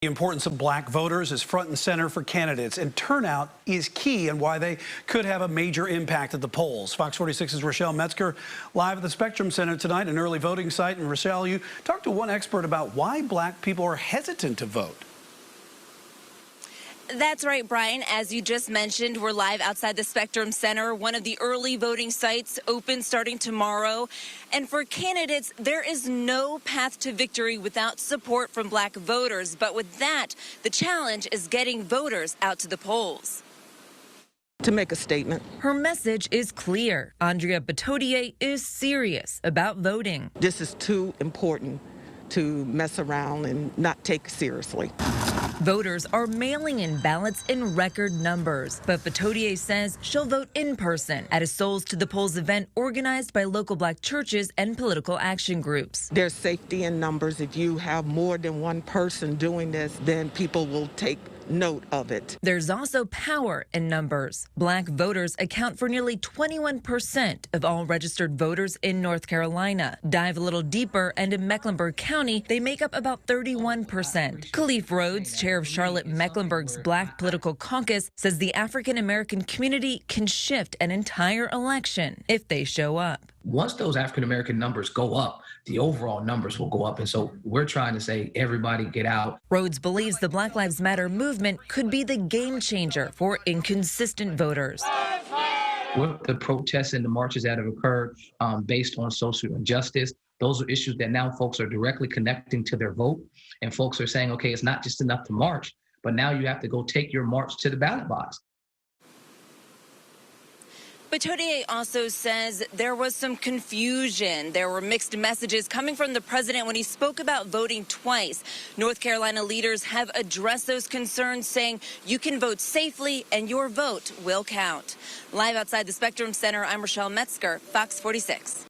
The importance of black voters is front and center for candidates, and turnout is key and why they could have a major impact at the polls. Fox 46's Rochelle Metzger live at the Spectrum Center tonight, an early voting site. And Rochelle, you talked to one expert about why black people are hesitant to vote. That's right, Brian. As you just mentioned, we're live outside the Spectrum Center, one of the early voting sites open starting tomorrow. And for candidates, there is no path to victory without support from black voters. But with that, the challenge is getting voters out to the polls. To make a statement. Her message is clear. Andrea Batodier is serious about voting. This is too important to mess around and not take seriously. Voters are mailing in ballots in record numbers, but Batodier says she'll vote in person at a Souls to the Polls event organized by local black churches and political action groups. There's safety in numbers. If you have more than one person doing this, then people will take note of it. There's also power in numbers. Black voters account for nearly 21% of all registered voters in North Carolina. Dive a little deeper, and in Mecklenburg County, they make up about 31%. Khalif Rhodes, chair of Charlotte Mecklenburg's Black Political Caucus, says the African American community can shift an entire election if they show up. Once those African American numbers go up, the overall numbers will go up. And so we're trying to say, everybody get out. Rhodes believes the Black Lives Matter movement could be the game changer for inconsistent voters. With the protests and the marches that have occurred based on social injustice, those are issues that now folks are directly connecting to their vote. And folks are saying, okay, it's not just enough to march, but now you have to go take your march to the ballot box. Batodier also says there was some confusion. There were mixed messages coming from the president when he spoke about voting twice. North Carolina leaders have addressed those concerns, saying you can vote safely and your vote will count. Live outside the Spectrum Center, I'm Rochelle Metzger, Fox 46.